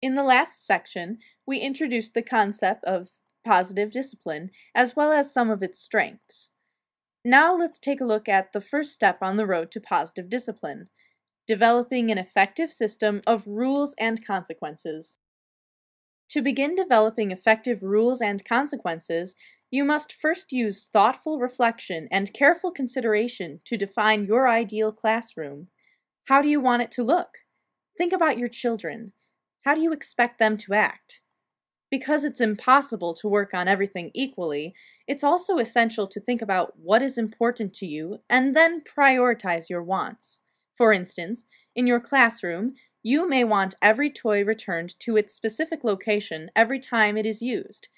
In the last section, we introduced the concept of positive discipline, as well as some of its strengths. Now let's take a look at the first step on the road to positive discipline, developing an effective system of rules and consequences. To begin developing effective rules and consequences, you must first use thoughtful reflection and careful consideration to define your ideal classroom. How do you want it to look? Think about your children. How do you expect them to act? Because it's impossible to work on everything equally, it's also essential to think about what is important to you and then prioritize your wants. For instance, in your classroom, you may want every toy returned to its specific location every time it is used.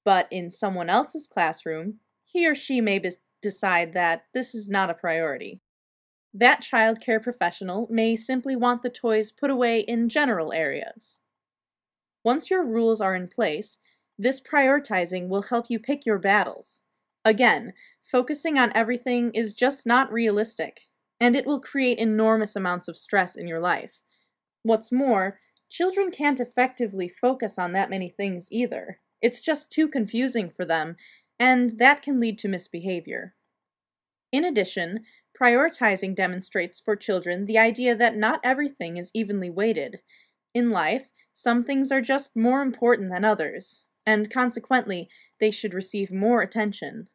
But in someone else's classroom, he or she may decide that this is not a priority. That child care professional may simply want the toys put away in general areas. Once your rules are in place, this prioritizing will help you pick your battles. Again, focusing on everything is just not realistic, and it will create enormous amounts of stress in your life. What's more, children can't effectively focus on that many things either. It's just too confusing for them, and that can lead to misbehavior. In addition, prioritizing demonstrates for children the idea that not everything is evenly weighted. In life, some things are just more important than others, and consequently, they should receive more attention.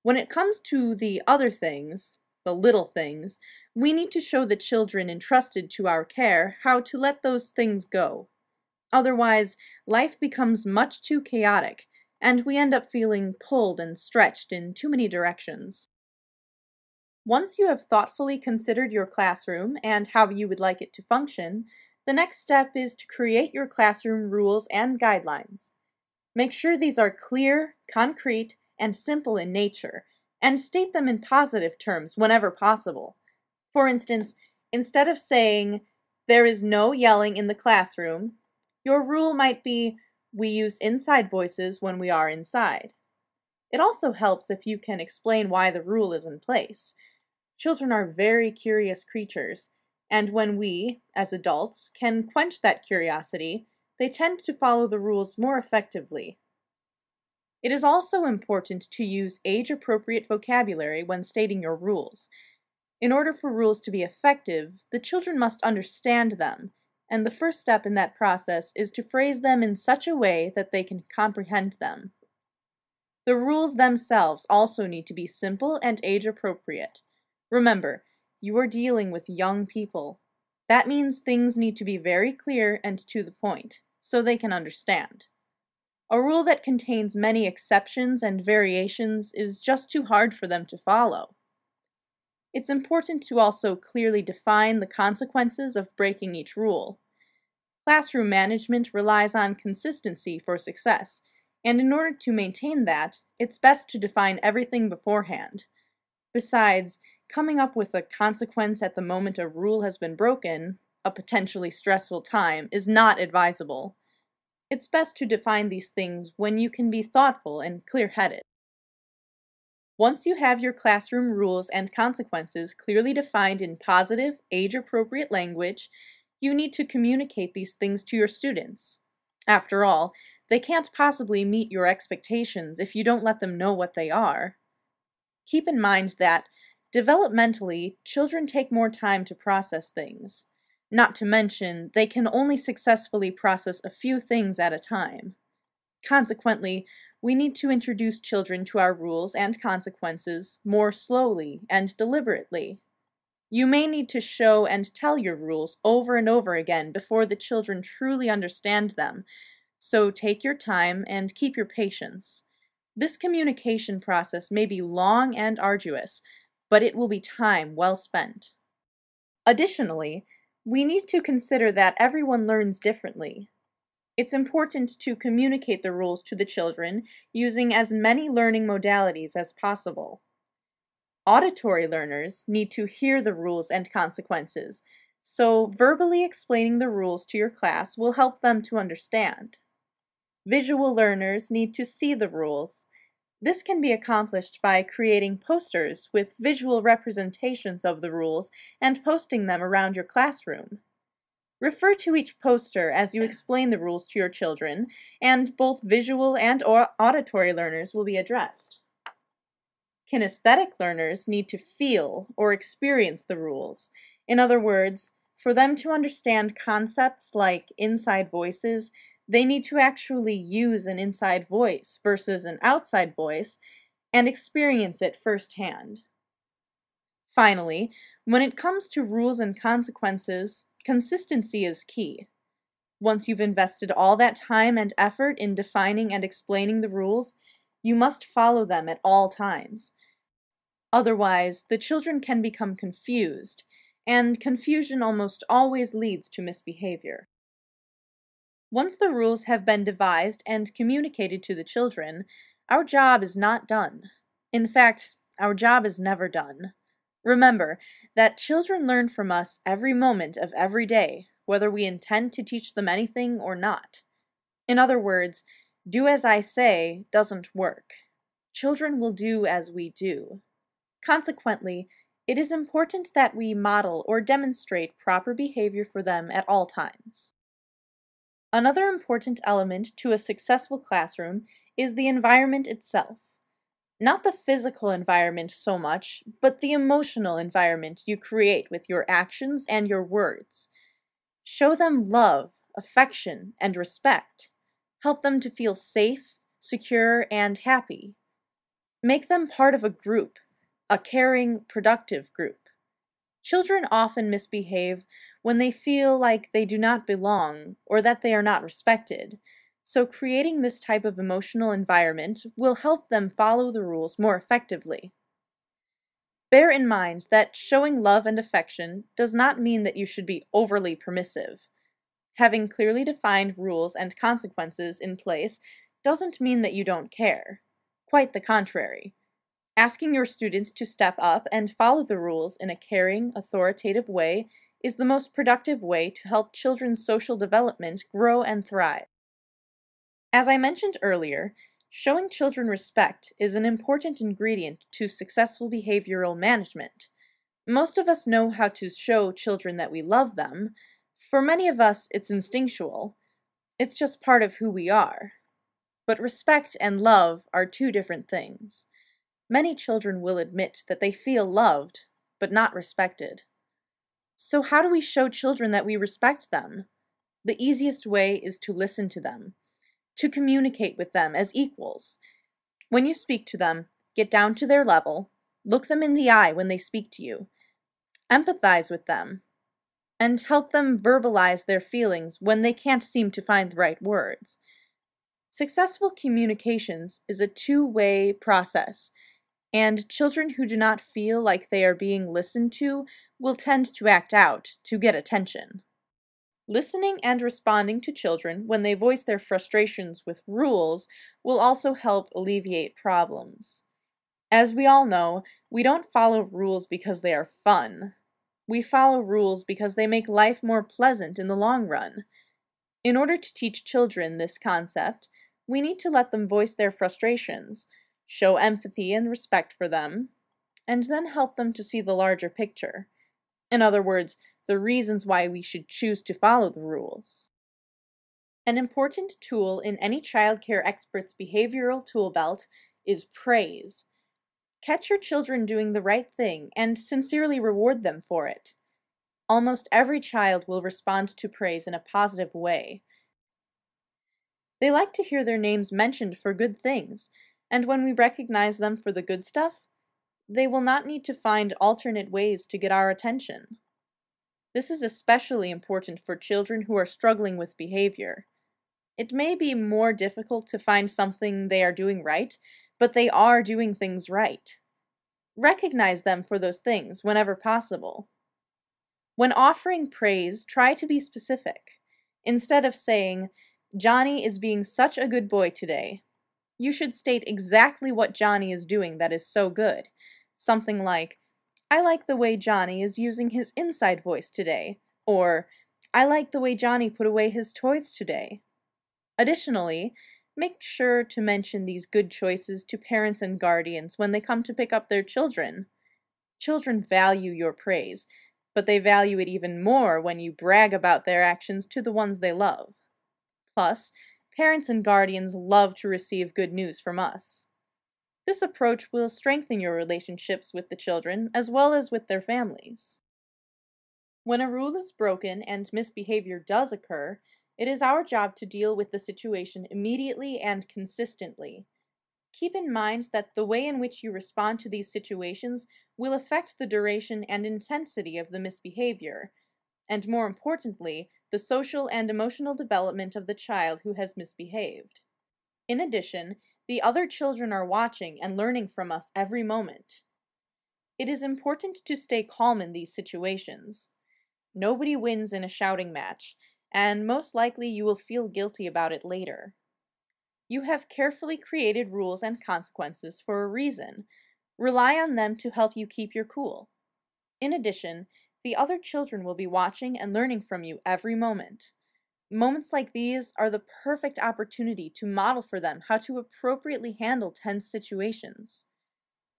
When it comes to the other things, the little things, we need to show the children entrusted to our care how to let those things go. Otherwise, life becomes much too chaotic, and we end up feeling pulled and stretched in too many directions. Once you have thoughtfully considered your classroom and how you would like it to function, the next step is to create your classroom rules and guidelines. Make sure these are clear, concrete, and simple in nature, and state them in positive terms whenever possible. For instance, instead of saying, "There is no yelling in the classroom," your rule might be, "We use inside voices when we are inside." It also helps if you can explain why the rule is in place. Children are very curious creatures, and when we, as adults, can quench that curiosity, they tend to follow the rules more effectively. It is also important to use age-appropriate vocabulary when stating your rules. In order for rules to be effective, the children must understand them, and the first step in that process is to phrase them in such a way that they can comprehend them. The rules themselves also need to be simple and age-appropriate. Remember, you are dealing with young people. That means things need to be very clear and to the point, so they can understand. A rule that contains many exceptions and variations is just too hard for them to follow. It's important to also clearly define the consequences of breaking each rule. Classroom management relies on consistency for success, and in order to maintain that, it's best to define everything beforehand. Besides, coming up with a consequence at the moment a rule has been broken, a potentially stressful time, is not advisable. It's best to define these things when you can be thoughtful and clear-headed. Once you have your classroom rules and consequences clearly defined in positive, age-appropriate language, you need to communicate these things to your students. After all, they can't possibly meet your expectations if you don't let them know what they are. Keep in mind that, developmentally, children take more time to process things. Not to mention, they can only successfully process a few things at a time. Consequently, we need to introduce children to our rules and consequences more slowly and deliberately. You may need to show and tell your rules over and over again before the children truly understand them, so take your time and keep your patience. This communication process may be long and arduous, but it will be time well spent. Additionally, we need to consider that everyone learns differently. It's important to communicate the rules to the children using as many learning modalities as possible. Auditory learners need to hear the rules and consequences, so verbally explaining the rules to your class will help them to understand. Visual learners need to see the rules. This can be accomplished by creating posters with visual representations of the rules and posting them around your classroom. Refer to each poster as you explain the rules to your children, and both visual and auditory learners will be addressed. Kinesthetic learners need to feel or experience the rules. In other words, for them to understand concepts like inside voices, they need to actually use an inside voice versus an outside voice and experience it firsthand. Finally, when it comes to rules and consequences, consistency is key. Once you've invested all that time and effort in defining and explaining the rules, you must follow them at all times. Otherwise, the children can become confused, and confusion almost always leads to misbehavior. Once the rules have been devised and communicated to the children, our job is not done. In fact, our job is never done. Remember that children learn from us every moment of every day, whether we intend to teach them anything or not. In other words, do as I say doesn't work. Children will do as we do. Consequently, it is important that we model or demonstrate proper behavior for them at all times. Another important element to a successful classroom is the environment itself. Not the physical environment so much, but the emotional environment you create with your actions and your words. Show them love, affection, and respect. Help them to feel safe, secure, and happy. Make them part of a group, a caring, productive group. Children often misbehave when they feel like they do not belong or that they are not respected, so creating this type of emotional environment will help them follow the rules more effectively. Bear in mind that showing love and affection does not mean that you should be overly permissive. Having clearly defined rules and consequences in place doesn't mean that you don't care. Quite the contrary. Asking your students to step up and follow the rules in a caring, authoritative way is the most productive way to help children's social development grow and thrive. As I mentioned earlier, showing children respect is an important ingredient to successful behavioral management. Most of us know how to show children that we love them. For many of us, it's instinctual. It's just part of who we are. But respect and love are two different things. Many children will admit that they feel loved, but not respected. So how do we show children that we respect them? The easiest way is to listen to them, to communicate with them as equals. When you speak to them, get down to their level, look them in the eye when they speak to you, empathize with them, and help them verbalize their feelings when they can't seem to find the right words. Successful communications is a two-way process, and children who do not feel like they are being listened to will tend to act out to get attention. Listening and responding to children when they voice their frustrations with rules will also help alleviate problems. As we all know, we don't follow rules because they are fun. We follow rules because they make life more pleasant in the long run. In order to teach children this concept, we need to let them voice their frustrations, show empathy and respect for them, and then help them to see the larger picture. In other words, the reasons why we should choose to follow the rules. An important tool in any child care expert's behavioral tool belt is praise. Catch your children doing the right thing and sincerely reward them for it. Almost every child will respond to praise in a positive way. They like to hear their names mentioned for good things, and when we recognize them for the good stuff, they will not need to find alternate ways to get our attention. This is especially important for children who are struggling with behavior. It may be more difficult to find something they are doing right, but they are doing things right. Recognize them for those things whenever possible. When offering praise, try to be specific. Instead of saying, "Johnny is being such a good boy today," you should state exactly what Johnny is doing that is so good. Something like, "I like the way Johnny is using his inside voice today," or, "I like the way Johnny put away his toys today." Additionally, make sure to mention these good choices to parents and guardians when they come to pick up their children. Children value your praise, but they value it even more when you brag about their actions to the ones they love. Plus, parents and guardians love to receive good news from us. This approach will strengthen your relationships with the children as well as with their families. When a rule is broken and misbehavior does occur, it is our job to deal with the situation immediately and consistently. Keep in mind that the way in which you respond to these situations will affect the duration and intensity of the misbehavior, and more importantly, the social and emotional development of the child who has misbehaved. In addition, the other children are watching and learning from us every moment. It is important to stay calm in these situations. Nobody wins in a shouting match, and most likely you will feel guilty about it later. You have carefully created rules and consequences for a reason. Rely on them to help you keep your cool. In addition, the other children will be watching and learning from you every moment. Moments like these are the perfect opportunity to model for them how to appropriately handle tense situations.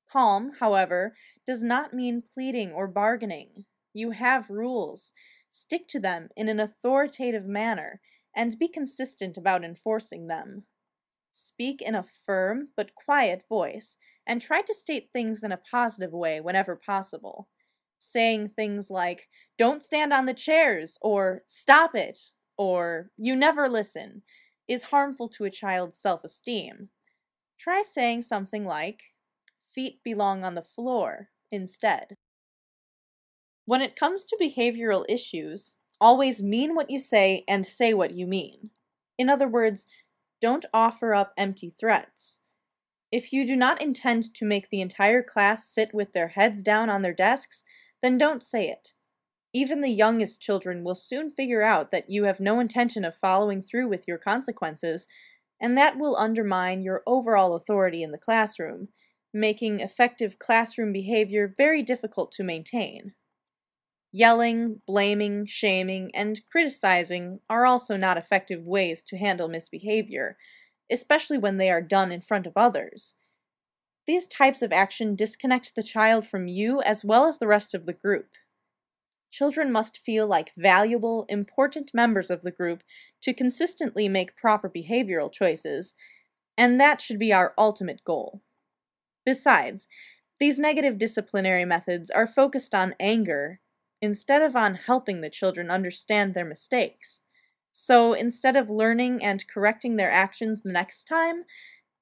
Calm, however, does not mean pleading or bargaining. You have rules. Stick to them in an authoritative manner and be consistent about enforcing them. Speak in a firm but quiet voice and try to state things in a positive way whenever possible. Saying things like, "Don't stand on the chairs," or "Stop it," or "You never listen," is harmful to a child's self-esteem. Try saying something like, "Feet belong on the floor," instead. When it comes to behavioral issues, always mean what you say and say what you mean. In other words, don't offer up empty threats. If you do not intend to make the entire class sit with their heads down on their desks, then don't say it. Even the youngest children will soon figure out that you have no intention of following through with your consequences, and that will undermine your overall authority in the classroom, making effective classroom behavior very difficult to maintain. Yelling, blaming, shaming, and criticizing are also not effective ways to handle misbehavior, especially when they are done in front of others. These types of action disconnect the child from you as well as the rest of the group. Children must feel like valuable, important members of the group to consistently make proper behavioral choices, and that should be our ultimate goal. Besides, these negative disciplinary methods are focused on anger instead of on helping the children understand their mistakes. So instead of learning and correcting their actions the next time,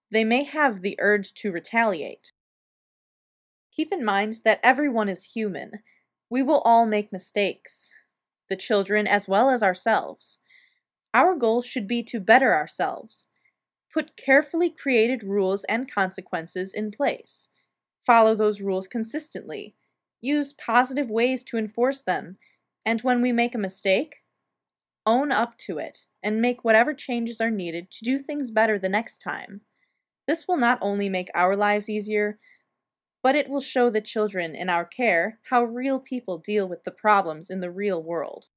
they may have the urge to retaliate. Keep in mind that everyone is human. We will all make mistakes, the children as well as ourselves. Our goal should be to better ourselves. Put carefully created rules and consequences in place. Follow those rules consistently. Use positive ways to enforce them, and when we make a mistake, own up to it and make whatever changes are needed to do things better the next time. This will not only make our lives easier, but it will show the children in our care how real people deal with the problems in the real world.